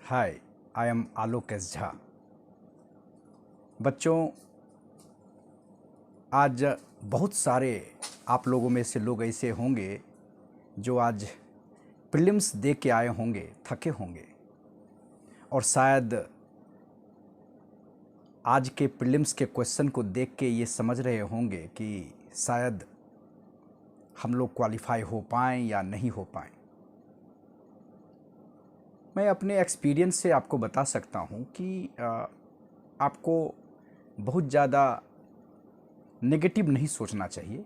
Hi, I am Alok S Jha. बच्चों, आज बहुत सारे आप लोगों में से लोग ऐसे होंगे जो आज प्रीलिम्स दे के आए होंगे, थके होंगे और शायद आज के प्रीलिम्स के क्वेश्चन को देख के ये समझ रहे होंगे कि शायद हम लोग क्वालिफाई हो पाएँ या नहीं हो पाएँ। मैं अपने एक्सपीरियंस से आपको बता सकता हूँ कि आपको बहुत ज़्यादा नेगेटिव नहीं सोचना चाहिए।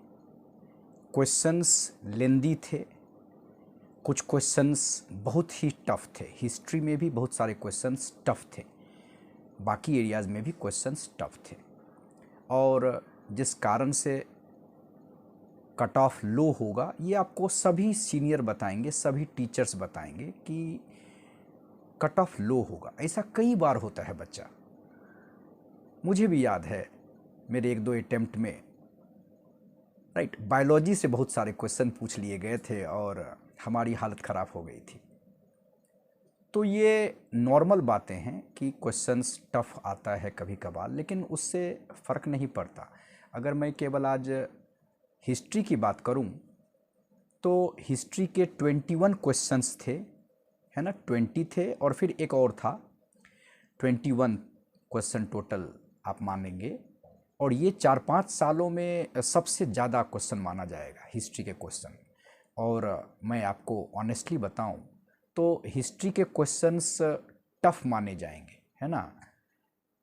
क्वेश्चंस लेंदी थे, कुछ क्वेश्चंस बहुत ही टफ थे। हिस्ट्री में भी बहुत सारे क्वेश्चंस टफ थे, बाकी एरियाज़ में भी क्वेश्चंस टफ थे और जिस कारण से कट ऑफ लो होगा ये आपको सभी सीनियर बताएंगे, सभी टीचर्स बताएंगे कि कट ऑफ लो होगा। ऐसा कई बार होता है बच्चा, मुझे भी याद है मेरे एक दो अटेम्प्ट में राइट बायोलॉजी से बहुत सारे क्वेश्चन पूछ लिए गए थे और हमारी हालत ख़राब हो गई थी। तो ये नॉर्मल बातें हैं कि क्वेश्चंस टफ आता है कभी कभार, लेकिन उससे फ़र्क नहीं पड़ता। अगर मैं केवल आज हिस्ट्री की बात करूं तो हिस्ट्री के 21 क्वेश्चंस थे, है ना। 20 थे और फिर एक और था, 21 क्वेश्चन टोटल आप मानेंगे। और ये 4-5 सालों में सबसे ज़्यादा क्वेश्चन माना जाएगा हिस्ट्री के क्वेश्चन। और मैं आपको ऑनेस्टली बताऊं तो हिस्ट्री के क्वेश्चंस टफ माने जाएंगे, है ना।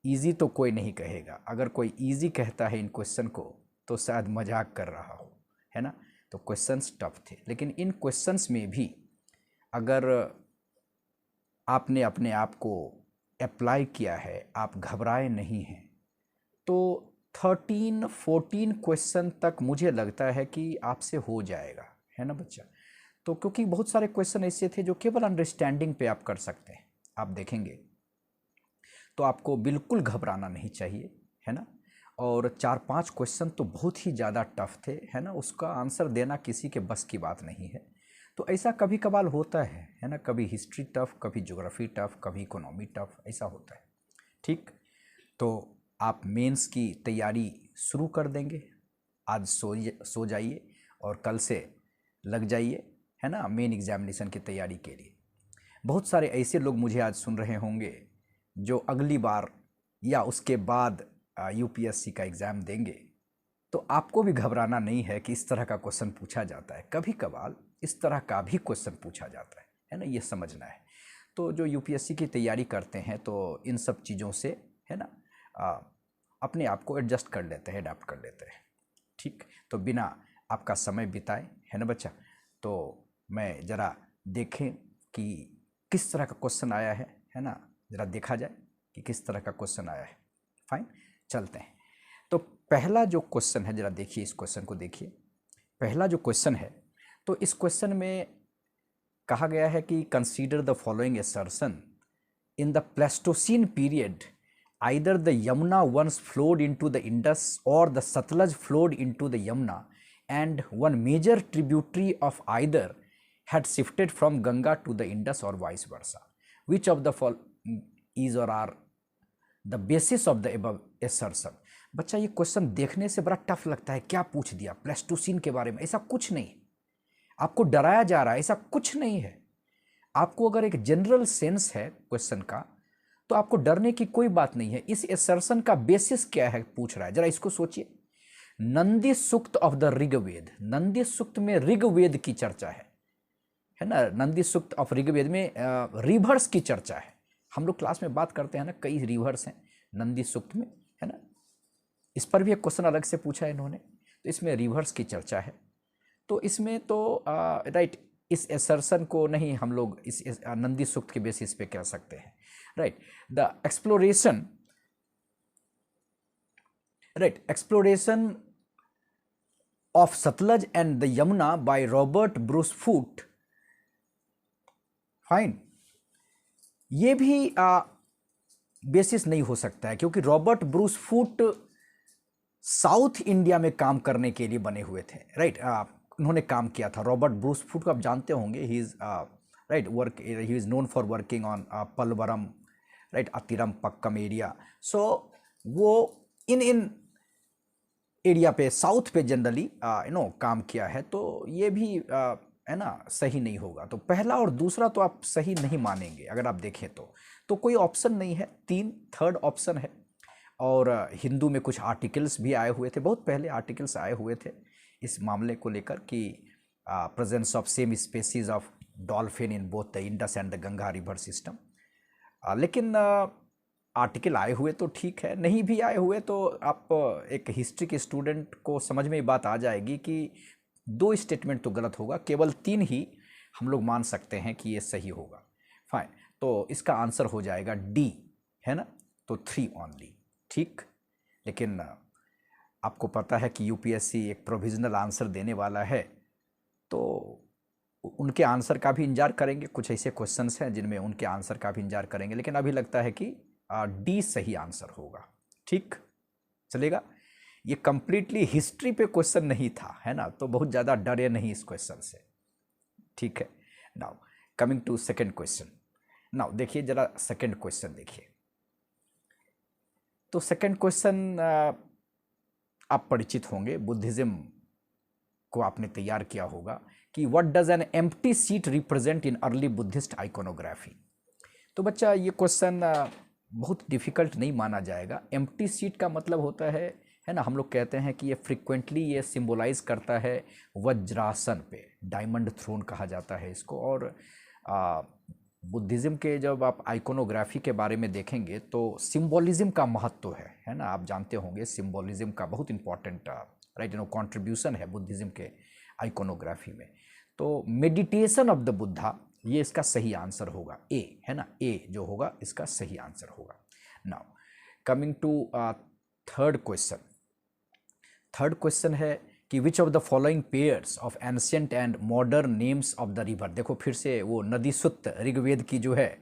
इजी तो कोई नहीं कहेगा, अगर कोई इजी कहता है इन क्वेश्चन को तो शायद मजाक कर रहा हो, है ना। तो क्वेश्चंस टफ थे, लेकिन इन क्वेश्चंस में भी अगर आपने अपने आप को अप्लाई किया है, आप घबराए नहीं हैं, तो 13-14 क्वेश्चन तक मुझे लगता है कि आपसे हो जाएगा, है ना बच्चा। तो क्योंकि बहुत सारे क्वेश्चन ऐसे थे जो केवल अंडरस्टैंडिंग पे आप कर सकते हैं, आप देखेंगे तो आपको बिल्कुल घबराना नहीं चाहिए, है ना। और 4-5 क्वेश्चन तो बहुत ही ज़्यादा टफ थे, है ना। उसका आंसर देना किसी के बस की बात नहीं है। तो ऐसा कभी कभार होता है ना। कभी हिस्ट्री टफ, कभी ज्योग्राफी टफ, कभी इकोनॉमी टफ, ऐसा होता है। ठीक, तो आप मेंस की तैयारी शुरू कर देंगे। आज सो जाइए और कल से लग जाइए, है ना, मेन एग्जामिनेशन की तैयारी के लिए। बहुत सारे ऐसे लोग मुझे आज सुन रहे होंगे जो अगली बार या उसके बाद यूपीएससी का एग्ज़ाम देंगे। तो आपको भी घबराना नहीं है कि इस तरह का क्वेश्चन पूछा जाता है, कभी कभार इस तरह का भी क्वेश्चन पूछा जाता है ना, ये समझना है। तो जो यूपीएससी की तैयारी करते हैं तो इन सब चीज़ों से, है ना, अपने आप को एडजस्ट कर लेते हैं, अडाप्ट कर लेते हैं। ठीक, तो बिना आपका समय बिताए, है ना बच्चा, तो मैं ज़रा देखें कि किस तरह का क्वेश्चन आया है ना। ज़रा देखा जाए कि किस तरह का क्वेश्चन आया है। फाइन, चलते हैं। तो पहला जो क्वेश्चन है, ज़रा देखिए, इस क्वेश्चन को देखिए। पहला जो क्वेश्चन है, तो इस क्वेश्चन में कहा गया है कि consider the following assertion in the Pleistocene period either the Yamuna once flowed into the Indus or the Satluj flowed into the Yamuna and one major tributary of either had shifted from Ganga to the Indus or vice versa. Which of the is or are the basis of the above assertion? बच्चा, ये question देखने से बड़ा tough लगता है। क्या पूछ दिया प्लेस्टोसीन के बारे में? ऐसा कुछ नहीं, आपको डराया जा रहा है, ऐसा कुछ नहीं है। आपको अगर एक जनरल सेंस है क्वेश्चन का तो आपको डरने की कोई बात नहीं है। इस असर्शन का बेसिस क्या है पूछ रहा है, जरा इसको सोचिए। नंदी सूक्त ऑफ द ऋग्वेद, नंदी सूक्त में ऋग्वेद की चर्चा है ना। नंदी सूक्त ऑफ ऋग्वेद में रिवर्स की चर्चा है। हम लोग क्लास में बात करते हैं ना, कई रिवर्स हैं नंदी सूक्त में, है ना। इस पर भी एक क्वेश्चन अलग से पूछा है इन्होंने। तो इसमें रिवर्स की चर्चा है, तो इसमें तो राइट, इस असर्शन को नहीं हम लोग इस नंदी सूक्त के बेसिस पे कह सकते हैं। Right, the exploration of Satluj and the Yamuna by Robert Bruce Foote, fine, ये भी बेसिस नहीं हो सकता है, क्योंकि Robert Bruce Foote south India में काम करने के लिए बने हुए थे। राइट, उन्होंने काम किया था। रॉबर्ट ब्रूस फूट को आप जानते होंगे, he is right? Work, he is known for working on Palvaram, right, Atiram Pakkam area. So वो इन एरिया पे, साउथ पे जनरली काम किया है, तो ये भी है ना सही नहीं होगा। तो पहला और दूसरा तो आप सही नहीं मानेंगे अगर आप देखें तो कोई ऑप्शन नहीं है। थर्ड ऑप्शन है। और हिंदू में कुछ आर्टिकल्स भी आए हुए थे, बहुत पहले आर्टिकल्स आए हुए थे इस मामले को लेकर कि presence of same species of dolphin in both the Indus and the Ganga river system. लेकिन आर्टिकल आए हुए तो ठीक है, नहीं भी आए हुए तो आप एक हिस्ट्री के स्टूडेंट को समझ में ये बात आ जाएगी कि 2 स्टेटमेंट तो गलत होगा, केवल 3 ही हम लोग मान सकते हैं कि ये सही होगा। फाइन, तो इसका आंसर हो जाएगा डी, है ना, तो 3 ओनली, ठीक। लेकिन आपको पता है कि यूपीएससी एक प्रोविजनल आंसर देने वाला है, तो उनके आंसर का भी इंतजार करेंगे। कुछ ऐसे क्वेश्चंस हैं जिनमें उनके आंसर का भी इंतजार करेंगे, लेकिन अभी लगता है कि डी सही आंसर होगा, ठीक चलेगा। ये कंप्लीटली हिस्ट्री पे क्वेश्चन नहीं था, है ना, तो बहुत ज़्यादा डरे नहीं इस क्वेश्चन से, ठीक है। Now coming to second question. Now देखिए जरा सेकंड क्वेश्चन देखिए। तो सेकंड क्वेश्चन आप परिचित होंगे, बुद्धिज्म को आपने तैयार किया होगा कि what does an empty seat represent in early Buddhist iconography. तो बच्चा ये क्वेश्चन बहुत डिफिकल्ट नहीं माना जाएगा। एम्प्टी सीट का मतलब होता है ना, हम लोग कहते हैं कि ये फ्रिक्वेंटली ये सिंबलाइज करता है वज्रासन पे, डायमंड थ्रोन कहा जाता है इसको। और बुद्धिज़्म के जब आप आइकोनोग्राफी के बारे में देखेंगे तो सिंबोलिज्म का महत्व है ना, आप जानते होंगे सिंबोलिज्म का बहुत इंपॉर्टेंट राइट कंट्रीब्यूशन है बुद्धिज़्म के आइकोनोग्राफी में। तो मेडिटेशन ऑफ द बुद्धा, ये इसका सही आंसर होगा, ए, है ना, ए जो होगा इसका सही आंसर होगा। Now coming to third question. Third question है कि which of the following pairs of ancient and modern names of the river. देखो फिर से वो नदी सूक्त ऋग्वेद की जो है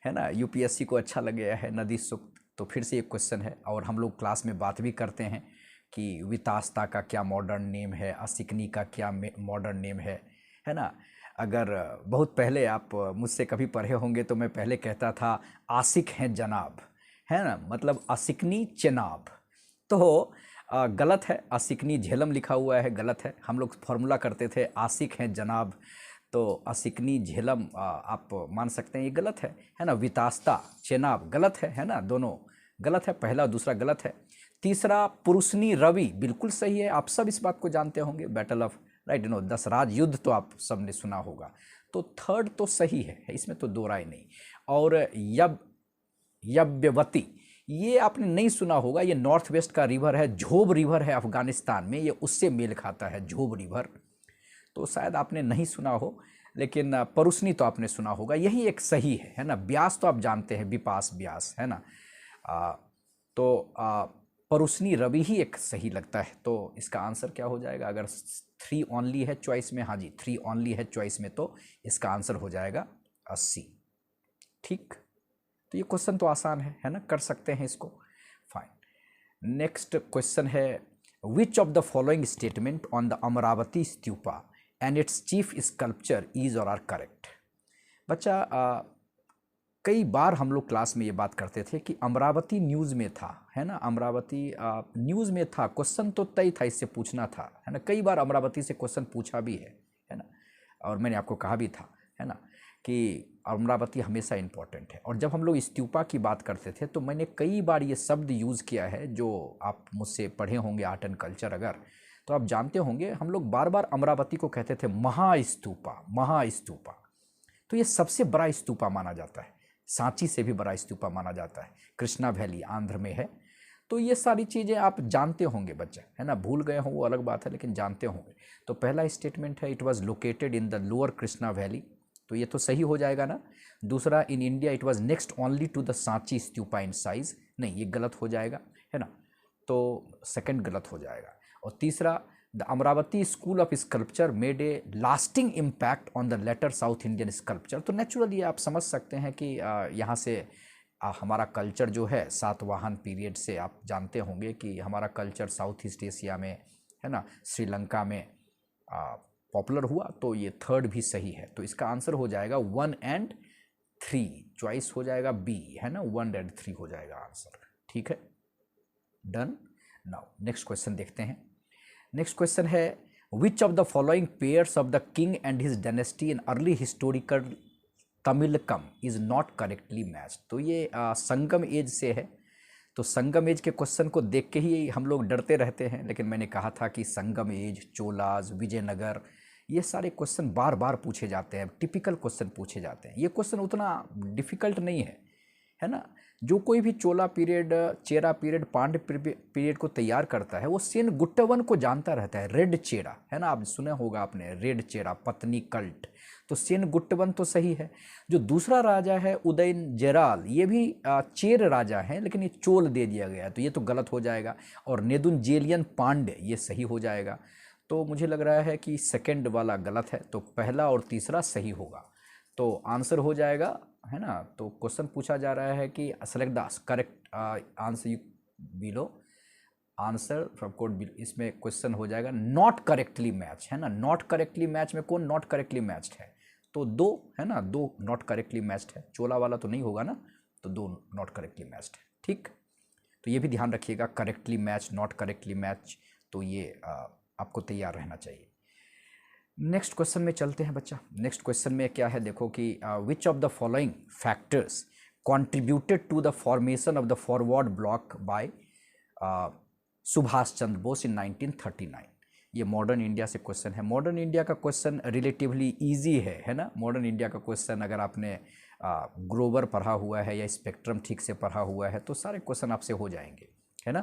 ना, यूपीएससी को अच्छा लगे है नदी सूक्त, तो फिर से एक क्वेश्चन है। और हम लोग क्लास में बात भी करते हैं कि वितास्ता का क्या मॉडर्न नेम है, असिकनी का क्या मॉडर्न नेम है ना। अगर बहुत पहले आप मुझसे कभी पढ़े होंगे तो मैं पहले कहता था आसिक हैं जनाब, है ना, मतलब असिकनी चेनाब। तो गलत है, असिकनी झेलम लिखा हुआ है, गलत है। हम लोग फॉर्मूला करते थे आसिक हैं जनाब, तो असिकनी झेलम आप मान सकते हैं ये गलत है ना। वितास्ता चेनाब गलत है ना, दोनों गलत है, पहला दूसरा गलत है। तीसरा पुरुषनी रवि बिल्कुल सही है, आप सब इस बात को जानते होंगे, बैटल ऑफ राइट दशराज युद्ध तो आप सब ने सुना होगा। तो थर्ड तो सही है, इसमें तो दो राय नहीं। और यव्यवती, ये आपने नहीं सुना होगा, ये नॉर्थ वेस्ट का रिवर है, झोब रिवर है अफगानिस्तान में, ये उससे मेल खाता है झोब रिवर, तो शायद आपने नहीं सुना हो। लेकिन परुष्णी तो आपने सुना होगा, यही एक सही है ना। ब्यास तो आप जानते हैं, विपास ब्यास, है ना। तो परुष्णी रवि ही एक सही लगता है। तो इसका आंसर क्या हो जाएगा, अगर 3 ओनली है चॉइस में, हाँ जी 3 ओनली है चॉइस में, तो इसका आंसर हो जाएगा 80, ठीक। तो ये क्वेश्चन तो आसान है ना, कर सकते हैं इसको, फाइन। नेक्स्ट क्वेश्चन है विच of the following statement on the Amravati stupa and it's chief sculpture is और आर करेक्ट। बच्चा कई बार हम लोग क्लास में ये बात करते थे कि अमरावती न्यूज़ में था, है ना, अमरावती न्यूज़ में था, क्वेश्चन तो तय था, इससे पूछना था, है ना। कई बार अमरावती से क्वेश्चन पूछा भी है ना, और मैंने आपको कहा भी था, है ना, कि अमरावती हमेशा इम्पॉर्टेंट है। और जब हम लोग स्तूपा की बात करते थे तो मैंने कई बार ये शब्द यूज़ किया है, जो आप मुझसे पढ़े होंगे आर्ट एंड कल्चर अगर, तो आप जानते होंगे हम लोग बार बार अमरावती को कहते थे महास्तूपा, महास्तूपा। तो ये सबसे बड़ा स्तूपा माना जाता है, सांची से भी बड़ा स्तूपा माना जाता है, कृष्णा वैली आंध्र में है। तो ये सारी चीज़ें आप जानते होंगे बच्चा, है ना, भूल गए हों वो अलग बात है, लेकिन जानते होंगे। तो पहला स्टेटमेंट है it was located in the lower Krishna valley, तो ये तो सही हो जाएगा ना। दूसरा in India it was next only to the Sanchi stupa in size, नहीं ये गलत हो जाएगा, है ना, तो सेकंड गलत हो जाएगा। और तीसरा the Amaravati school of sculpture made a lasting impact on the later South Indian sculpture. तो नेचुरली आप समझ सकते हैं कि यहाँ से हमारा कल्चर जो है सातवाहन पीरियड से, आप जानते होंगे कि हमारा कल्चर साउथ ईस्ट एशिया में, है ना, श्रीलंका में पॉपुलर हुआ, तो ये थर्ड भी सही है। तो इसका आंसर हो जाएगा 1 एंड 3, चॉइस हो जाएगा बी, है ना, 1 एंड 3 हो जाएगा आंसर। ठीक है, डन। नाउ नेक्स्ट क्वेश्चन देखते हैं। नेक्स्ट क्वेश्चन है विच of the following pairs of the king and his dynasty in early historical Tamilakam is not correctly match. तो ये संगम एज से है। तो संगम एज के क्वेश्चन को देख के ही हम लोग डरते रहते हैं, लेकिन मैंने कहा था कि संगम एज, चोलाज, विजयनगर, ये सारे क्वेश्चन बार बार पूछे जाते हैं, टिपिकल क्वेश्चन पूछे जाते हैं। ये क्वेश्चन उतना डिफिकल्ट नहीं है ना। जो कोई भी चोला पीरियड, चेरा पीरियड, पांड्य पीरियड को तैयार करता है वो सेन गुट्टवन को जानता रहता है। रेड चेरा, है ना, आप सुना होगा आपने, रेड चेरा, पत्नी कल्ट। तो सेन गुट्टवन तो सही है। जो दूसरा राजा है उदयन जेराल, ये भी चेर राजा है, लेकिन ये चोल दे दिया गया है, तो ये तो गलत हो जाएगा। और नेदुनजेलियन पांड्य, ये सही हो जाएगा। तो मुझे लग रहा है कि सेकंड वाला गलत है, तो पहला और तीसरा सही होगा। तो आंसर हो जाएगा, है ना। तो क्वेश्चन पूछा जा रहा है कि select the correct answer you below, answer from code below. इसमें क्वेश्चन हो जाएगा नॉट करेक्टली मैच, है ना। नॉट करेक्टली मैच में कौन नॉट करेक्टली मैच्ड है? तो 2, है ना, 2 नॉट करेक्टली मैच्ड है। चोला वाला तो नहीं होगा ना, तो 2 नॉट करेक्टली मैच्ड है। ठीक, तो ये भी ध्यान रखिएगा, correctly match, not correctly match, तो ये आपको तैयार रहना चाहिए। नेक्स्ट क्वेश्चन में चलते हैं बच्चा। नेक्स्ट क्वेश्चन में क्या है, देखो कि which of the following factors contributed to the formation of the forward bloc by Subhash Chandra Bose in 1939। ये मॉडर्न इंडिया से क्वेश्चन है। मॉडर्न इंडिया का क्वेश्चन रिलेटिवली इजी है ना। मॉडर्न इंडिया का क्वेश्चन अगर आपने ग्रोवर पढ़ा हुआ है या स्पेक्ट्रम ठीक से पढ़ा हुआ है तो सारे क्वेश्चन आपसे हो जाएंगे, है ना।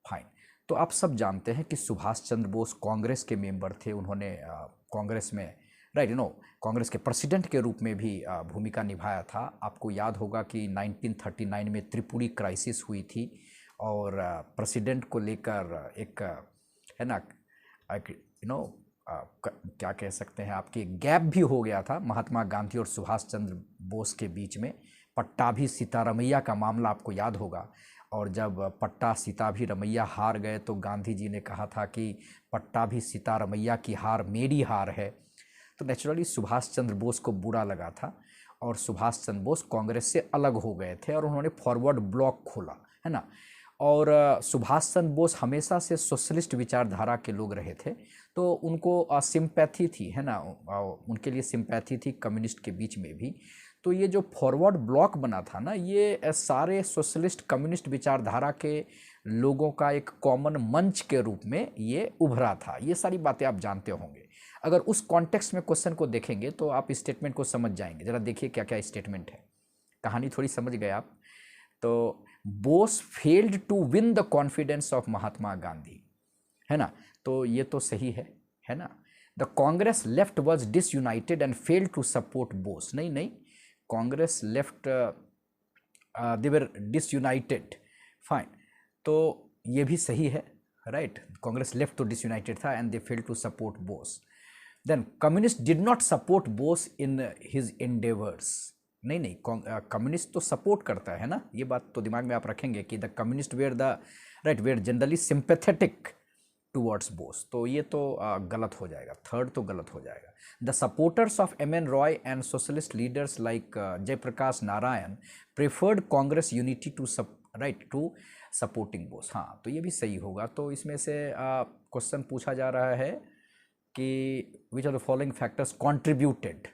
फाइन। तो आप सब जानते हैं कि सुभाष चंद्र बोस कांग्रेस के मेंबर थे। उन्होंने कांग्रेस में, राइट, कांग्रेस के प्रेसिडेंट के रूप में भी भूमिका निभाया था। आपको याद होगा कि 1939 में त्रिपुरी क्राइसिस हुई थी और प्रेसिडेंट को लेकर एक, है ना, क्या कह सकते हैं, आपके गैप भी हो गया था महात्मा गांधी और सुभाष चंद्र बोस के बीच में। पट्टाभी सीतारमैया का मामला आपको याद होगा। और जब पट्टा सीताभी रमैया हार गए तो गांधी जी ने कहा था कि पट्टाभी सीतारमैया की हार मेरी हार है। तो नेचुरली सुभाष चंद्र बोस को बुरा लगा था और सुभाष चंद्र बोस कांग्रेस से अलग हो गए थे और उन्होंने फॉरवर्ड ब्लॉक खोला, है ना। और सुभाष चंद्र बोस हमेशा से सोशलिस्ट विचारधारा के लोग रहे थे, तो उनको सिंपैथी थी, है ना, उनके लिए सिंपैथी थी कम्युनिस्ट के बीच में भी। तो ये जो फॉरवर्ड ब्लॉक बना था ना, ये सारे सोशलिस्ट कम्युनिस्ट विचारधारा के लोगों का एक कॉमन मंच के रूप में ये उभरा था। ये सारी बातें आप जानते होंगे। अगर उस कॉन्टेक्स्ट में क्वेश्चन को देखेंगे तो आप स्टेटमेंट को समझ जाएंगे। जरा देखिए क्या क्या स्टेटमेंट है, कहानी थोड़ी समझ गए आप। तो Bose failed to win the confidence of Mahatma Gandhi, है ना, तो ये तो सही है ना। The Congress left was disunited and failed to support Bose, नहीं, Congress left they were disunited, fine, तो ये भी सही है, राइट। कांग्रेस लेफ्ट तो डिसयूनाइटेड था and they failed to support Bose. Then communist did not support Bose in his endeavours, नहीं, कम्युनिस्ट तो सपोर्ट करता है ना, ये बात तो दिमाग में आप रखेंगे कि the communist were the right were generally sympathetic towards Bose, तो ये तो गलत हो जाएगा, थर्ड तो गलत हो जाएगा। The supporters of M N. Roy and socialist leaders like Jayaprakash Narayan preferred Congress unity to supporting Bose, हाँ, तो ये भी सही होगा। तो इसमें से क्वेश्चन पूछा जा रहा है कि which are the following factors contributed,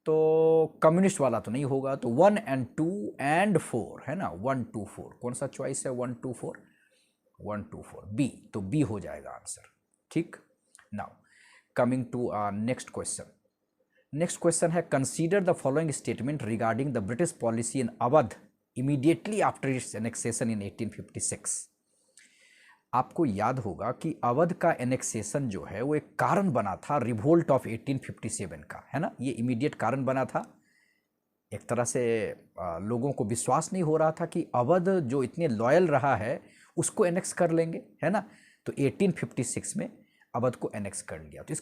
तो कम्युनिस्ट वाला तो नहीं होगा, तो 1 and 2 and 4, है ना, 1 2 4, कौन सा चॉइस है 1 2 4? 1 2 4 बी, तो बी हो जाएगा आंसर। ठीक, now coming to next question. Next question है consider the following statement regarding the British policy in Awadh immediately after its annexation in 1856। आपको याद होगा कि अवध का एनेक्सेशन जो है वो एक कारण बना था रिवोल्ट ऑफ 1857 का, है ना, ये इमीडिएट कारण बना था। एक तरह से लोगों को विश्वास नहीं हो रहा था कि अवध जो इतने लॉयल रहा है उसको एनेक्स कर लेंगे, है ना, तो 1856 में अवध को एनेक्स कर लिया। तो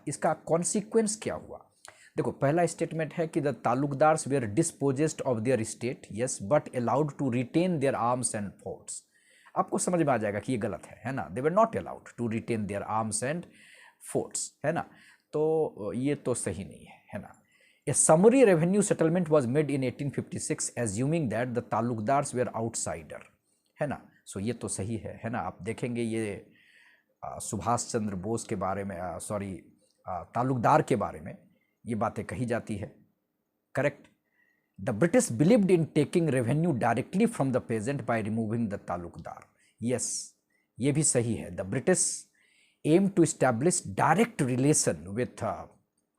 इसका कॉन्सिक्वेंस क्या हुआ? देखो, पहला स्टेटमेंट है कि the taluqdars were dispossessed of their state, yes, but allowed to retain their arms and forts. आपको समझ में आ जाएगा कि ये गलत है ना, they were not allowed to retain their arms and forts, है ना। तो ये तो सही नहीं है ना। A summary revenue settlement was made in 1856 assuming that the taluqdars were outsider, है ना। सो ये तो सही है ना। आप देखेंगे ये सुभाष चंद्र बोस के बारे में, सॉरी, तालुकदार के बारे में ये बातें कही जाती है। Correct. The British believed in taking revenue directly from the peasant by removing the talukdar. Yes, ये भी सही है। The British aim to establish direct relation with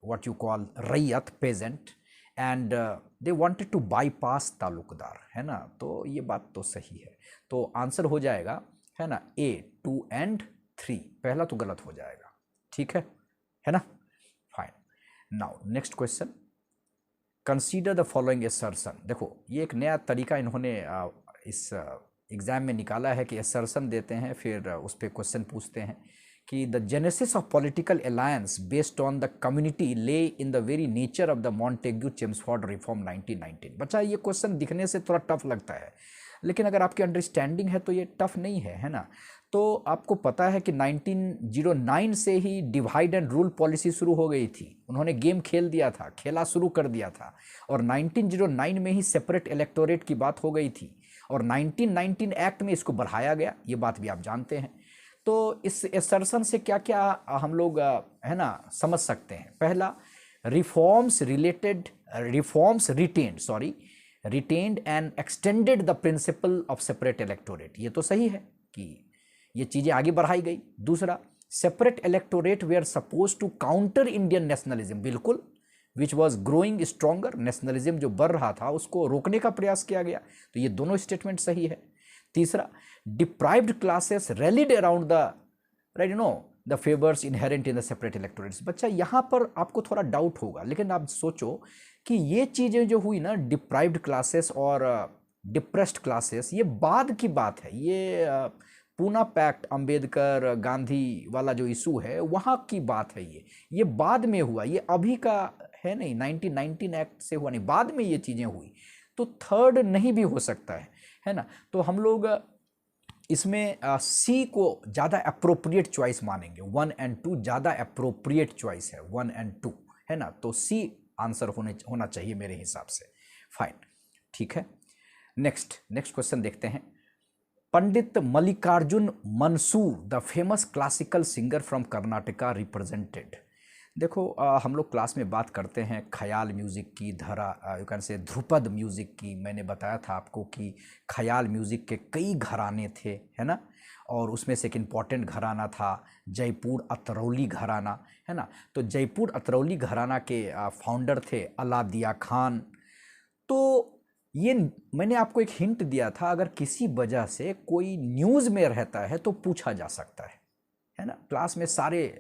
what you call ryot, peasant, and they wanted to bypass talukdar, है ना। तो ये बात तो सही है। तो आंसर हो जाएगा, है ना, A 2 and 3। पहला तो गलत हो जाएगा, ठीक है ना। Fine. Now next question, consider the following assertion. देखो ये एक नया तरीका इन्होंने इस एग्जाम में निकाला है कि असर्शन देते हैं, फिर उस पर क्वेश्चन पूछते हैं कि the genesis of political alliance based on the community lay in the very nature of the Montagu Chelmsford reform 1919। बच्चा ये क्वेश्चन दिखने से थोड़ा टफ लगता है, लेकिन अगर आपकी अंडरस्टैंडिंग है तो ये टफ नहीं है ना। तो आपको पता है कि 1909 से ही डिवाइड एंड रूल पॉलिसी शुरू हो गई थी। उन्होंने गेम खेल दिया था, खेला शुरू कर दिया था, और 1909 में ही सेपरेट इलेक्टोरेट की बात हो गई थी, और 1919 एक्ट में इसको बढ़ाया गया। ये बात भी आप जानते हैं। तो इस असर्शन से क्या क्या हम लोग है ना समझ सकते हैं। पहला, reforms retained and extended the principle of separate electorate. ये तो सही है कि ये चीज़ें आगे बढ़ाई गई। दूसरा, separate electorate were supposed to counter Indian nationalism, बिल्कुल, which was growing stronger. Nationalism जो बढ़ रहा था उसको रोकने का प्रयास किया गया। तो ये दोनों स्टेटमेंट सही है। तीसरा, deprived classes rallied around the favours inherent in the separate electorates. बच्चा यहाँ पर आपको थोड़ा डाउट होगा, लेकिन आप सोचो कि ये चीज़ें जो हुई ना, डिप्राइव्ड क्लासेस और डिप्रेस्ड क्लासेस, ये बाद की बात है। ये पूना पैक्ट, अंबेडकर गांधी वाला जो इशू है वहाँ की बात है। ये बाद में हुआ, ये अभी का है नहीं, 1919 एक्ट से हुआ नहीं, बाद में ये चीज़ें हुई। तो थर्ड नहीं भी हो सकता है ना। तो हम लोग इसमें सी को ज़्यादा अप्रोप्रिएट चॉइस मानेंगे। 1 and 2 ज़्यादा अप्रोप्रिएट चॉइस है, 1 and 2, है ना। तो सी आंसर होना चाहिए मेरे हिसाब से। फाइन, ठीक है। नेक्स्ट क्वेश्चन देखते हैं। Pandit Mallikarjun Mansur the famous classical singer from Karnataka represented. देखो हम लोग क्लास में बात करते हैं ख्याल म्यूज़िक की, धरा यू कैन से ध्रुपद म्यूज़िक की। मैंने बताया था आपको कि ख्याल म्यूज़िक के कई घराने थे, है ना, और उसमें से एक इम्पॉर्टेंट घराना था जयपुर अतरौली घराना, है ना। तो जयपुर अतरौली घराना के फाउंडर थे अलादिया खान। तो ये मैंने आपको एक हिंट दिया था, अगर किसी वजह से कोई न्यूज़ में रहता है तो पूछा जा सकता है ना। क्लास में सारे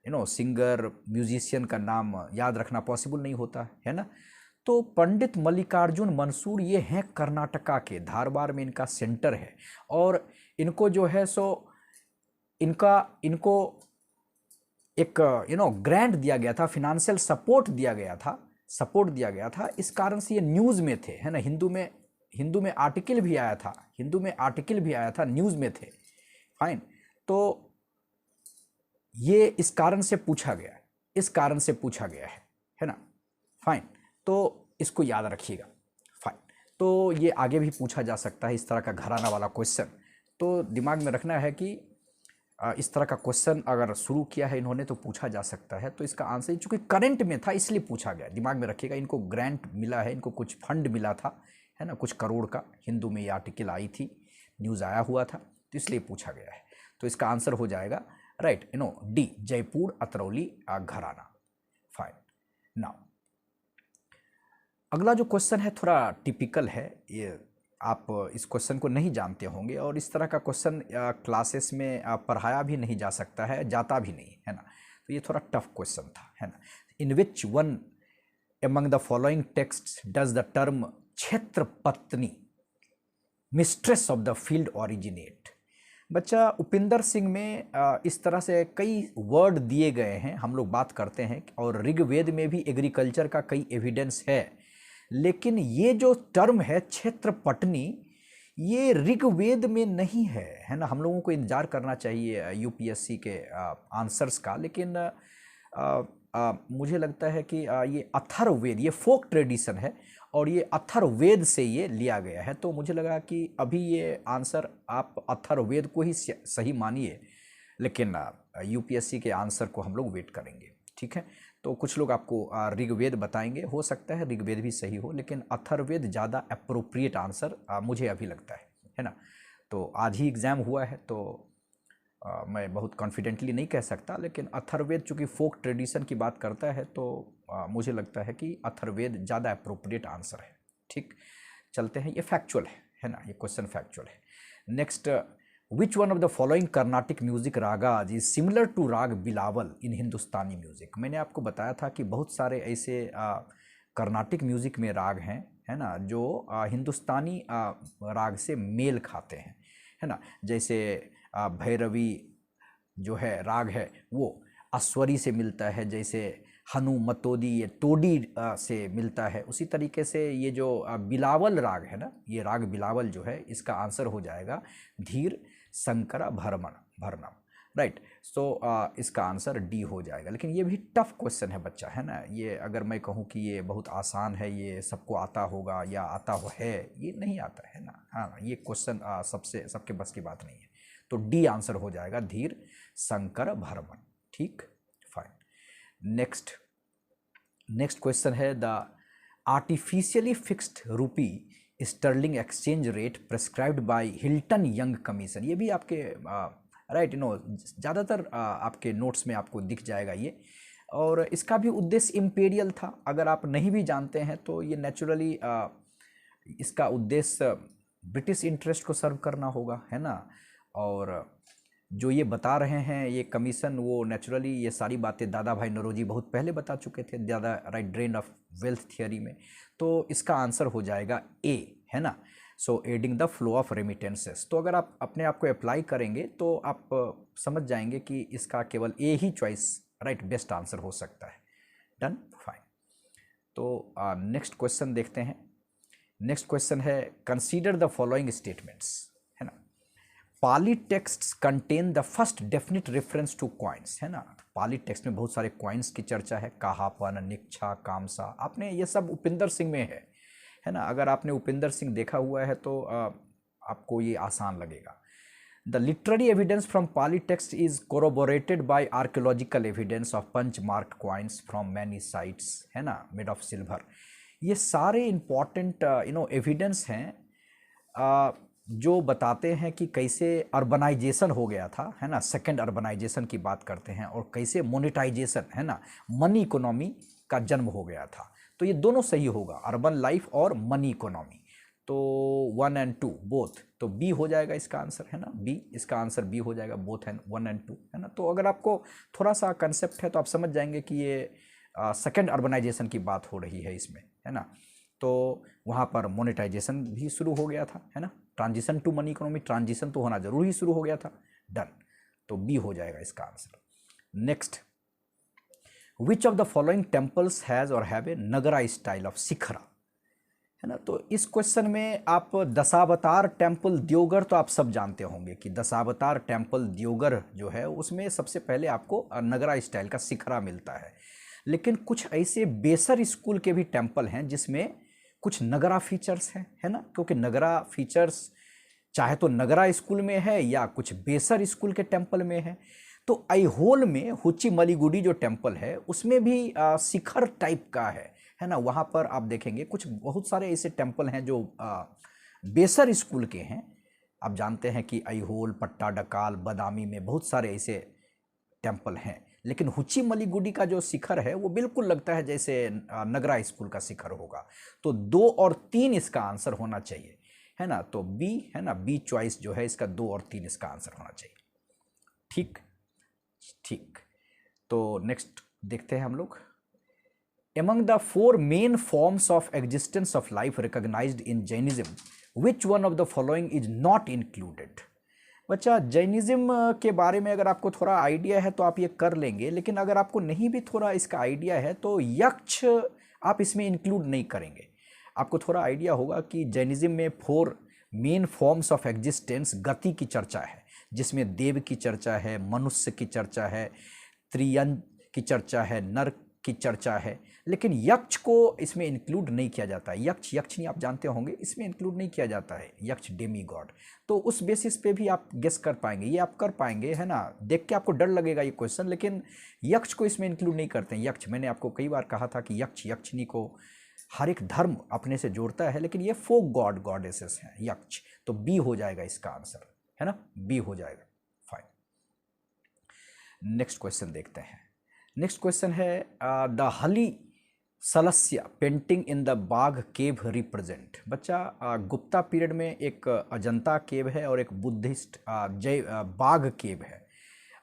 सिंगर म्यूजिशियन का नाम याद रखना पॉसिबल नहीं होता है ना। तो पंडित मल्लिकार्जुन मंसूर ये हैं कर्नाटका के, धारवाड़ में इनका सेंटर है, और इनको जो है सो इनको एक ग्रांट दिया गया था, फिनेंशियल सपोर्ट दिया गया था। इस कारण से ये न्यूज़ में थे, है ना। हिंदू में आर्टिकल भी आया था, न्यूज़ में थे। फाइन। तो ये इस कारण से पूछा गया है ना। फाइन, तो इसको याद रखिएगा। फाइन, तो ये आगे भी पूछा जा सकता है इस तरह का घराना वाला क्वेश्चन। तो दिमाग में रखना है कि इस तरह का क्वेश्चन अगर शुरू किया है इन्होंने तो पूछा जा सकता है। तो इसका आंसर, चूँकि करंट में था इसलिए पूछा गया। दिमाग में रखिएगा, इनको ग्रांट मिला है, इनको कुछ फंड मिला था, है ना, कुछ करोड़ का। हिंदू में ये आर्टिकल आई थी, न्यूज़ आया हुआ था, तो इसलिए पूछा गया है। तो इसका आंसर हो जाएगा राइट, डी, जयपुर अतरौली घराना। फाइन। नाउ अगला जो क्वेश्चन है थोड़ा टिपिकल है। ये आप इस क्वेश्चन को नहीं जानते होंगे, और इस तरह का क्वेश्चन क्लासेस में पढ़ाया भी नहीं जा सकता है, जाता भी नहीं, है ना। तो ये थोड़ा टफ क्वेश्चन था, है ना। In which one among the following texts does the term Kshetrapatni, mistress of the field, originate. बच्चा, उपिंदर सिंह में इस तरह से कई वर्ड दिए गए हैं, हम लोग बात करते हैं, और ऋग्वेद में भी एग्रीकल्चर का कई एविडेंस है। लेकिन ये जो टर्म है क्षेत्रपटनी, ये ऋग्वेद में नहीं है ना। हम लोगों को इंतजार करना चाहिए यूपीएससी के आंसर्स का, लेकिन मुझे लगता है कि ये अथर्ववेद, ये फोक ट्रेडिशन है और ये अथर्ववेद से ये लिया गया है। तो मुझे लगा कि अभी ये आंसर आप अथर्ववेद को ही सही मानिए, लेकिन यूपीएससी के आंसर को हम लोग वेट करेंगे, ठीक है। तो कुछ लोग आपको ऋग्वेद बताएंगे, हो सकता है ऋग्वेद भी सही हो, लेकिन अथर्ववेद ज़्यादा अप्रोप्रिएट आंसर मुझे अभी लगता है ना। तो आज ही एग्ज़ाम हुआ है, तो मैं बहुत कॉन्फिडेंटली नहीं कह सकता, लेकिन अथर्ववेद चूँकि फोक ट्रेडिशन की बात करता है तो मुझे लगता है कि अथर्ववेद ज़्यादा अप्रोप्रिएट आंसर है, ठीक। चलते हैं, ये फैक्चुअल है ना, ये क्वेश्चन फैक्चुअल है। Next, which one of the following Carnatic music ragas is similar to raga Bilawal in Hindustani music. मैंने आपको बताया था कि बहुत सारे ऐसे कर्नाटिक म्यूजिक में राग हैं, है ना, जो हिंदुस्तानी राग से मेल खाते हैं, है ना। जैसे भैरवी जो है राग है वो अस्वरी से मिलता है, जैसे हनुमतोदी ये तोडी से मिलता है। उसी तरीके से ये जो बिलावल राग है ना, ये राग बिलावल जो है, इसका आंसर हो जाएगा धीर शंकर भरणम, राइट। सो इसका आंसर डी हो जाएगा। लेकिन ये भी टफ क्वेश्चन है बच्चा, है ना। ये अगर मैं कहूँ कि ये बहुत आसान है, ये सबको आता होगा या आता हो है, ये नहीं आता है ना। हाँ, ये क्वेश्चन सबके बस की बात नहीं है। तो डी आंसर हो जाएगा धीर शंकर भरमन, ठीक, फाइन। नेक्स्ट क्वेश्चन है, the artificially fixed rupee sterling exchange rate prescribed by Hilton Young commission. ये भी आपके राइट ज़्यादातर आपके नोट्स में आपको दिख जाएगा ये। और इसका भी उद्देश्य इम्पेरियल था। अगर आप नहीं भी जानते हैं तो ये नेचुरली इसका उद्देश्य ब्रिटिश इंटरेस्ट को सर्व करना होगा, है ना। और जो ये बता रहे हैं ये कमीशन, वो नेचुरली ये सारी बातें दादा भाई नौरोजी बहुत पहले बता चुके थे, दादा right drain of wealth theory में। तो इसका आंसर हो जाएगा ए, है ना। So adding the flow of remittances. तो अगर आप अपने आप को अप्लाई करेंगे तो आप समझ जाएंगे कि इसका केवल ए ही चॉइस राइट बेस्ट आंसर हो सकता है। Done, fine. तो नेक्स्ट क्वेश्चन देखते हैं। नेक्स्ट क्वेश्चन है, कंसीडर द फॉलोइंग स्टेटमेंट्स, है ना। Pali texts contain the first definite reference to coins, है ना। पाली टेक्स्ट में बहुत सारे कॉइन्स की चर्चा है, कहापन, निक्षा, कामसा। आपने ये सब उपिंदर सिंह में है ना। अगर आपने उपिंदर सिंह देखा हुआ है तो आपको ये आसान लगेगा। The literary evidence from Pali text is corroborated by archaeological evidence of punch mark coins from many sites, है ना, मेड ऑफ सिल्वर। ये सारे इंपॉर्टेंट एविडेंस हैं जो बताते हैं कि कैसे अर्बनाइजेशन हो गया था, है ना। सेकेंड अर्बनाइजेशन की बात करते हैं, और कैसे मोनेटाइजेशन, है ना, मनी इकोनॉमी का जन्म हो गया था। तो ये दोनों सही होगा, अर्बन लाइफ और मनी इकोनॉमी। तो 1 and 2 बोथ, तो बी हो जाएगा इसका आंसर, है ना। बी, इसका आंसर बी हो जाएगा, बोथ एंड 1 and 2, है ना। तो अगर आपको थोड़ा सा कंसेप्ट है तो आप समझ जाएंगे कि ये सेकेंड अर्बनाइजेशन की बात हो रही है इसमें, है ना। तो वहाँ पर मोनेटाइजेशन भी शुरू हो गया था, है ना। Transition to money economy, transition तो होना जरूरी शुरू हो गया था। डन, तो बी हो जाएगा इसका आंसर। Next, which of the following temples has और have a Nagara style of shikhara, है ना। तो इस क्वेश्चन में आप दशावतार टेम्पल दियोगर तो आप सब जानते होंगे कि दशावतार टेम्पल दियोगर जो है उसमें सबसे पहले आपको नगरा स्टाइल का शिखरा मिलता है। लेकिन कुछ ऐसे बेसर स्कूल के भी टेम्पल हैं जिसमें कुछ नगरा फीचर्स हैं, है ना। क्योंकि नगरा फीचर्स चाहे तो नगरा स्कूल में है या कुछ बेसर स्कूल के टेम्पल में है। तो ऐहोल में हुची मलीगुडी जो टेम्पल है उसमें भी शिखर टाइप का है ना। वहाँ पर आप देखेंगे कुछ बहुत सारे ऐसे टेम्पल हैं जो बेसर स्कूल के हैं। आप जानते हैं कि ऐहोल, पट्टाडकाल, बदामी में बहुत सारे ऐसे टेम्पल हैं, लेकिन हुची मलीगुडी का जो शिखर है वो बिल्कुल लगता है जैसे नगरा स्कूल का शिखर होगा। तो 2 और 3 इसका आंसर होना चाहिए, है ना। तो बी, है ना, बी चॉइस जो है इसका 2 और 3 इसका आंसर होना चाहिए, ठीक। तो नेक्स्ट देखते हैं हम लोग। Among the 4 main forms of existence of life recognized in Jainism, which one of the following is not included? बच्चा, जैनिज्म के बारे में अगर आपको थोड़ा आइडिया है तो आप ये कर लेंगे, लेकिन अगर आपको नहीं भी थोड़ा इसका आइडिया है तो यक्ष आप इसमें इंक्लूड नहीं करेंगे। आपको थोड़ा आइडिया होगा कि जैनिज्म में 4 मेन फॉर्म्स ऑफ एग्जिस्टेंस, गति की चर्चा है जिसमें देव की चर्चा है, मनुष्य की चर्चा है, त्रियन की चर्चा है, नर की चर्चा है, लेकिन यक्ष को इसमें इंक्लूड नहीं किया जाता है। यक्ष यक्षिणी आप जानते होंगे, इसमें इंक्लूड नहीं किया जाता है, यक्ष डेमी गॉड। तो उस बेसिस पे भी आप गेस कर पाएंगे, ये आप कर पाएंगे, है ना। देख के आपको डर लगेगा ये क्वेश्चन, लेकिन यक्ष को इसमें इंक्लूड नहीं करते हैं। यक्ष, मैंने आपको कई बार कहा था कि यक्ष यक्षिणी को हर एक धर्म अपने से जोड़ता है, लेकिन ये फोक गॉड गॉडेसेस हैं यक्ष। तो बी हो जाएगा इसका आंसर, है ना, बी हो जाएगा। फाइन, नेक्स्ट क्वेश्चन देखते हैं। नेक्स्ट क्वेश्चन है द हली सलस्य पेंटिंग इन द बाघ केव रिप्रेजेंट। बच्चा, गुप्ता पीरियड में एक अजंता केव है और एक बुद्धिस्ट बाघ केव है।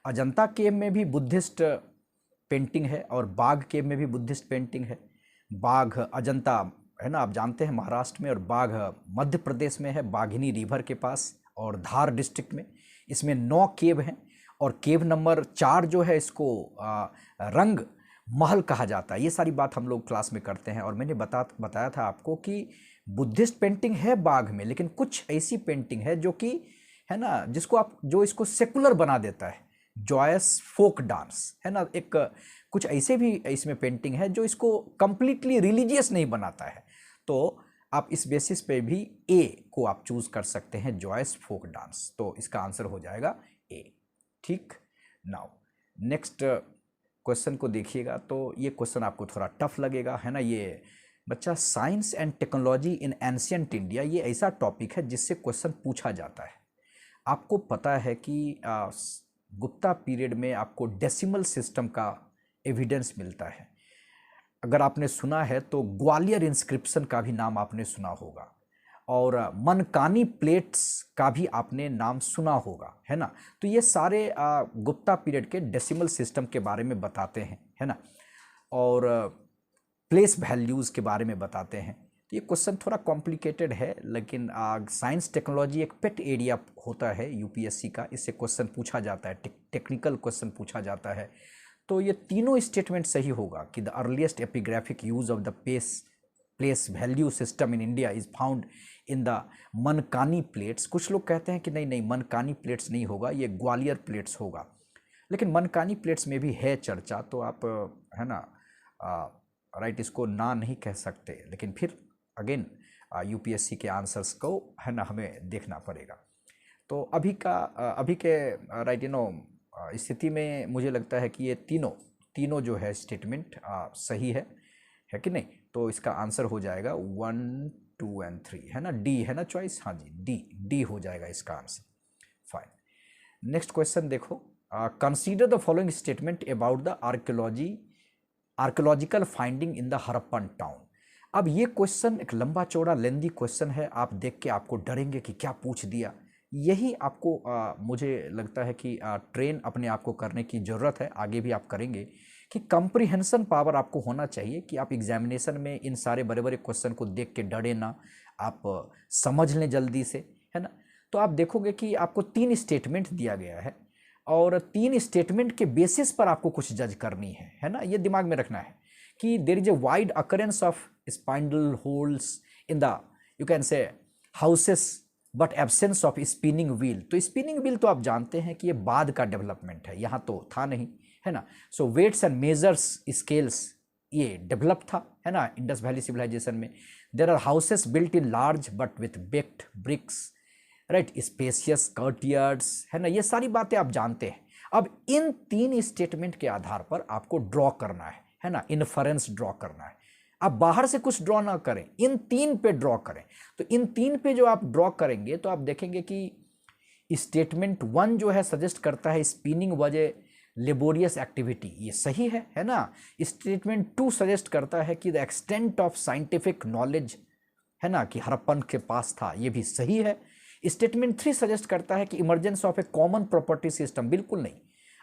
अजंता केव में भी बुद्धिस्ट पेंटिंग है और बाघ केव में भी बुद्धिस्ट पेंटिंग है। बाघ अजंता, है ना, आप जानते हैं महाराष्ट्र में, और बाघ मध्य प्रदेश में है, बाघिनी रिवर के पास और धार डिस्ट्रिक्ट में। इसमें 9 केव हैं और केव नंबर 4 जो है इसको रंग महल कहा जाता है। ये सारी बात हम लोग क्लास में करते हैं, और मैंने बताया था आपको कि बुद्धिस्ट पेंटिंग है बाघ में, लेकिन कुछ ऐसी पेंटिंग है जो कि, है ना, जो इसको सेकुलर बना देता है, जॉयस फोक डांस, है ना। एक कुछ ऐसे भी इसमें पेंटिंग है जो इसको कंप्लीटली रिलीजियस नहीं बनाता है। तो आप इस बेसिस पे भी ए को आप चूज कर सकते हैं, जॉयस फोक डांस। तो इसका आंसर हो जाएगा ए। ठीक, नाउ नेक्स्ट क्वेश्चन को देखिएगा। तो ये क्वेश्चन आपको थोड़ा टफ लगेगा, है ना। ये बच्चा, science and technology in ancient India, ये ऐसा टॉपिक है जिससे क्वेश्चन पूछा जाता है। आपको पता है कि गुप्ता पीरियड में आपको डेसिमल सिस्टम का एविडेंस मिलता है। अगर आपने सुना है तो ग्वालियर इंस्क्रिप्शन का भी नाम आपने सुना होगा, और मनकानी प्लेट्स का भी आपने नाम सुना होगा, है ना। तो ये सारे गुप्ता पीरियड के डेसिमल सिस्टम के बारे में बताते हैं, है ना, और प्लेस वैल्यूज़ के बारे में बताते हैं। तो ये क्वेश्चन थोड़ा कॉम्प्लिकेटेड है, लेकिन साइंस टेक्नोलॉजी एक पेट एरिया होता है यूपीएससी का, इससे क्वेश्चन पूछा जाता है, टेक्निकल क्वेश्चन पूछा जाता है। तो ये तीनों स्टेटमेंट सही होगा कि the earliest epigraphic use of the place value system in India is found in the Mankani plates. कुछ लोग कहते हैं कि नहीं नहीं, मनकानी प्लेट्स नहीं होगा, ये ग्वालियर प्लेट्स होगा, लेकिन मनकानी प्लेट्स में भी है चर्चा। तो आप, है ना, राइट, इसको ना नहीं कह सकते, लेकिन फिर अगेन यूपीएससी के आंसर्स को, है ना, हमें देखना पड़ेगा। तो अभी के राइट, स्थिति में मुझे लगता है कि ये तीनों जो है स्टेटमेंट सही है कि नहीं। तो इसका आंसर हो जाएगा 1, 2 एंड 3, है ना, डी है ना चॉइस। हाँ जी, डी हो जाएगा इसका आंसर। फाइन, नेक्स्ट क्वेश्चन देखो। Consider the following statement about the archaeological finding in the Harappan town. अब ये क्वेश्चन एक लंबा चौड़ा लेंदी क्वेश्चन है, आप देख के आपको डरेंगे कि क्या पूछ दिया। यही आपको मुझे लगता है कि ट्रेन अपने आप को करने की ज़रूरत है, आगे भी आप करेंगे, कि कंप्रीहेंशन पावर आपको होना चाहिए कि आप एग्जामिनेशन में इन सारे बड़े बड़े क्वेश्चन को देख के डरे ना, आप समझ लें जल्दी से, है ना। तो आप देखोगे कि आपको 3 स्टेटमेंट दिया गया है, और 3 स्टेटमेंट के बेसिस पर आपको कुछ जज करनी है ना। ये दिमाग में रखना है कि there is a wide occurrence of spindle holes in the, you can say, houses, but absence of spinning wheel. तो स्पिनिंग व्हील तो आप जानते हैं कि ये बाद का डेवलपमेंट है, यहाँ तो था नहीं, है ना। So weights and measures scales ये डेवलप था, है ना, इंडस वैली सिविलाइजेशन में। There are houses built in large but with baked bricks, right, spacious courtyards, है ना। ये सारी बातें आप जानते हैं। अब इन 3 स्टेटमेंट के आधार पर आपको ड्रॉ करना है ना, इन्फरेंस ड्रॉ करना है। आप बाहर से कुछ ड्रॉ ना करें, इन 3 पे ड्रॉ करें। तो इन 3 पे जो आप ड्रॉ करेंगे तो आप देखेंगे कि स्टेटमेंट 1 जो है सजेस्ट करता है spinning was a laborious activity, ये सही है ना। स्टेटमेंट 2 सजेस्ट करता है कि the extent of scientific knowledge, है ना, कि हड़प्पन के पास था, ये भी सही है। स्टेटमेंट 3 सजेस्ट करता है कि emergence of A common property system, बिल्कुल नहीं,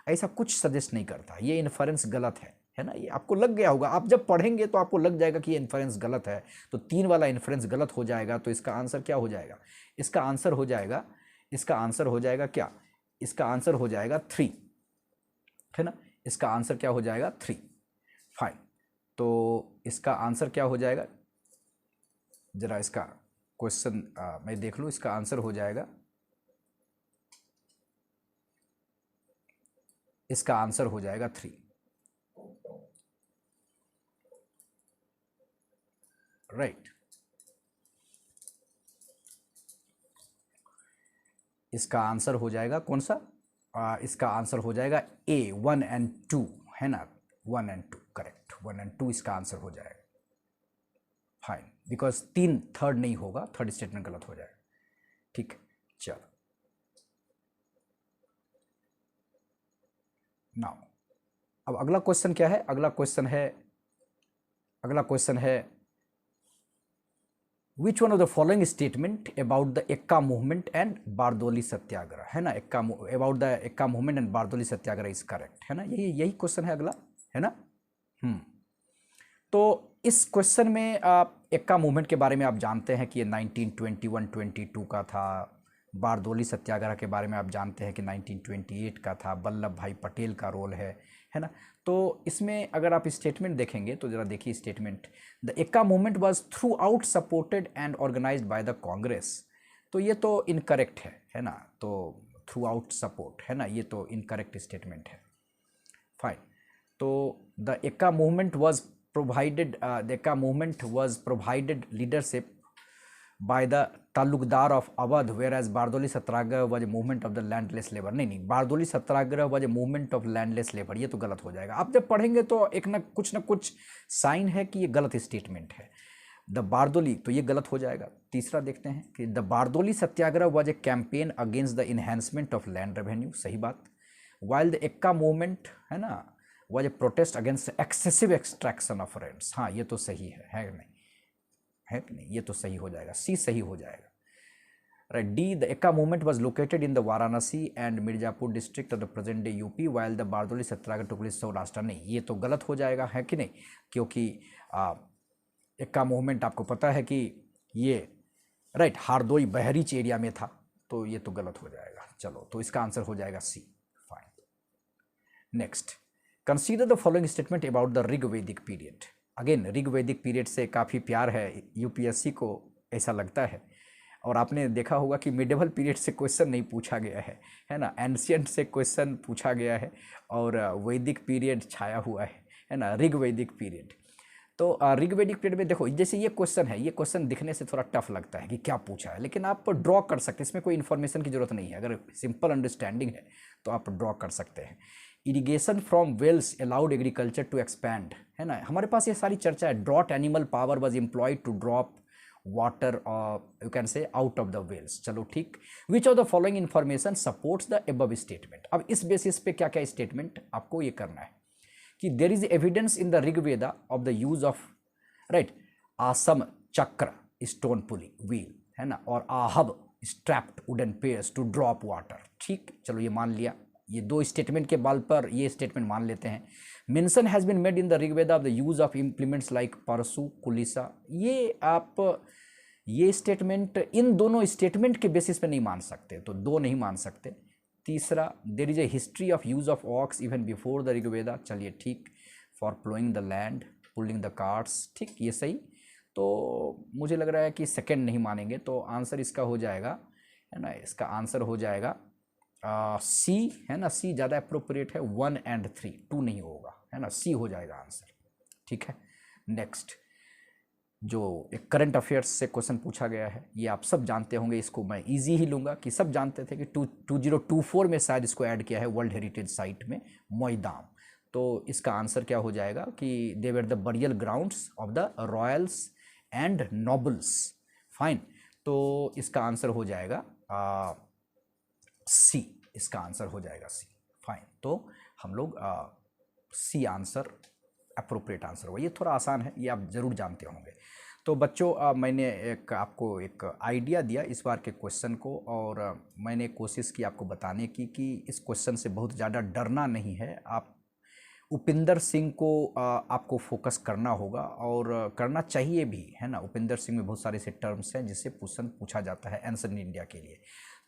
ऐसा कुछ सजेस्ट नहीं करता, ये इन्फरेंस गलत है ना। ये आपको लग गया होगा, आप जब पढ़ेंगे तो आपको लग जाएगा कि ये इन्फरेंस गलत है, तो 3 वाला इन्फरेंस गलत हो जाएगा। तो इसका आंसर क्या हो जाएगा? इसका आंसर हो जाएगा क्या? इसका आंसर हो जाएगा 3, है ना। इसका आंसर क्या हो जाएगा? 3। फाइन, तो इसका आंसर क्या हो जाएगा? जरा इसका क्वेश्चन मैं देख लूँ। इसका आंसर हो जाएगा, इसका आंसर हो जाएगा 3। राइट। इसका आंसर हो जाएगा कौन सा? इसका आंसर हो जाएगा ए, 1 और 2, है ना, 1 और 2, करेक्ट, 1 और 2 इसका आंसर हो जाएगा। फाइन, बिकॉज 3 थर्ड नहीं होगा, थर्ड स्टेटमेंट गलत हो जाएगा। ठीक है, चलो नाउ अब अगला क्वेश्चन क्या है? अगला क्वेश्चन है which one of the following statement about the Eka movement and Bardoli Satyagraha, है ना, about the Eka movement and Bardoli Satyagraha is correct, है ना, यही क्वेश्चन है अगला, है ना। तो इस क्वेश्चन में आप एक्का मूवमेंट के बारे में आप जानते हैं कि ये 1921-22 का था। बारदोली सत्याग्रह के बारे में आप जानते हैं कि 1928 का था। वल्लभ भाई पटेल का रोल है ना। तो इसमें अगर आप स्टेटमेंट देखेंगे तो ज़रा देखिए statement, the Eka movement was throughout supported and organised by the Congress. तो ये तो इनकरेक्ट है ना, तो थ्रू आउट सपोर्ट, है ना, ये तो इनकरेक्ट स्टेटमेंट है। फाइन, तो the Eka movement was provided leadership by the taluqdar of Awadh, whereas Bardoli Satyagraha was a movement of the landless labour. नहीं, Bardoli Satyagraha was a movement of landless labour, ये तो गलत हो जाएगा। आप जब पढ़ेंगे तो एक ना कुछ साइन है कि ये गलत स्टेटमेंट है। द बारदोली, तो ये गलत हो जाएगा। तीसरा देखते हैं कि the Bardoli Satyagraha was A campaign against the enhancement of land revenue, सही बात। वाइल द एक्का मूवमेंट, है ना, was A protest against excessive extraction of rents. हाँ, ये तो सही है कि नहीं, है कि नहीं, ये तो सही हो जाएगा, सी सही हो जाएगा। Right, D, the Eka movement was located in the Varanasi and Mirzapur district of the present day UP, while the Bardoli Satyagraha took place Saurashtra. नहीं, ये तो गलत हो जाएगा, है कि नहीं, क्योंकि एक्का मूवमेंट आपको पता है कि ये राइट हारदोई बहरीच एरिया में था, तो ये तो गलत हो जाएगा। चलो, तो इसका आंसर हो जाएगा C. Fine, next, consider the following statement about the Rigvedic period. Again Rigvedic period से काफ़ी प्यार है यूपीएससी को, ऐसा लगता है। और आपने देखा होगा कि मिडेवल पीरियड से क्वेश्चन नहीं पूछा गया है ना, एंशियंट से क्वेश्चन पूछा गया है, और वैदिक पीरियड छाया हुआ है ना, ऋग्वेदिक पीरियड। तो ऋग्वेदिक पीरियड में देखो, जैसे ये क्वेश्चन है, ये क्वेश्चन दिखने से थोड़ा टफ लगता है कि क्या पूछा है, लेकिन आप ड्रॉ कर सकते हैं, इसमें कोई इन्फॉर्मेशन की जरूरत नहीं है। अगर सिंपल अंडरस्टैंडिंग है तो आप ड्रॉ कर सकते हैं। Irrigation from wells allowed agriculture to expand, है ना, हमारे पास ये सारी चर्चा है। Draught animal power was employed to drop water you can say out of the wells. चलो ठीक, which of the following information supports the above statement. अब इस बेसिस पे क्या क्या स्टेटमेंट आपको ये करना है कि there is evidence in the Rigveda of the use of राइट आसम चक्र स्टोन पुली व्हील, है ना, और आहब strapped wooden pairs to drop water. ठीक, चलो ये मान लिया, ये दो स्टेटमेंट के बल पर ये स्टेटमेंट मान लेते हैं। Mention has been made in the Rigveda of the use of implements like parasu kulisa. ये आप ये स्टेटमेंट इन दोनों स्टेटमेंट के बेसिस पे नहीं मान सकते, तो दो नहीं मान सकते। तीसरा, there is a history of use of aux even before the Rigveda. चलिए ठीक, for ploughing the land pulling the carts, ठीक, ये सही। तो मुझे लग रहा है कि सेकंड नहीं मानेंगे, तो आंसर इसका हो जाएगा, है ना, इसका आंसर हो जाएगा सी, है ना, सी ज़्यादा अप्रोप्रिएट है। 1 और 3, 2 नहीं होगा, है ना, सी हो जाएगा आंसर। ठीक है, नेक्स्ट, जो एक करंट अफेयर्स से क्वेश्चन पूछा गया है, ये आप सब जानते होंगे, इसको मैं इजी ही लूँगा कि सब जानते थे कि 2024 में शायद इसको ऐड किया है वर्ल्ड हेरिटेज साइट में, मोईदाम। तो इसका आंसर क्या हो जाएगा कि they were the burial grounds of the royals and nobles. Fine, तो इसका आंसर हो जाएगा सी, इसका आंसर हो जाएगा सी। फाइन, तो हम लोग सी आंसर अप्रोप्रिएट आंसर होगा। ये थोड़ा आसान है, ये आप ज़रूर जानते होंगे। तो बच्चों मैंने आपको एक आइडिया दिया इस बार के क्वेश्चन को, और मैंने कोशिश की आपको बताने की कि इस क्वेश्चन से बहुत ज़्यादा डरना नहीं है। आप उपिंदर सिंह को आपको फोकस करना होगा, और करना चाहिए भी, है ना। उपिंदर सिंह में बहुत सारे ऐसे टर्म्स हैं जिससे क्वेश्चन पूछा जाता है एंशिएंट इंडिया के लिए,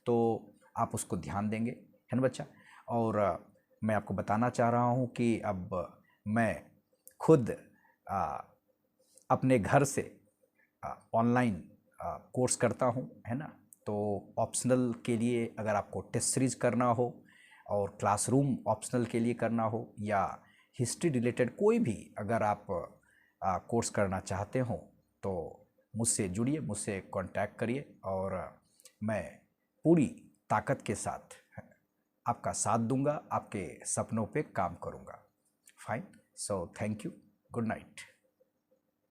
तो आप उसको ध्यान देंगे, है ना बच्चा। और मैं आपको बताना चाह रहा हूँ कि अब मैं खुद अपने घर से ऑनलाइन कोर्स करता हूँ, है ना। तो ऑप्शनल के लिए अगर आपको टेस्ट सीरीज करना हो, और क्लासरूम ऑप्शनल के लिए करना हो, या हिस्ट्री रिलेटेड कोई भी अगर आप कोर्स करना चाहते हो, तो मुझसे जुड़िए, मुझसे कांटेक्ट करिए और मैं पूरी ताकत के साथ आपका साथ दूंगा, आपके सपनों पे काम करूंगा। Fine, so thank you, good night.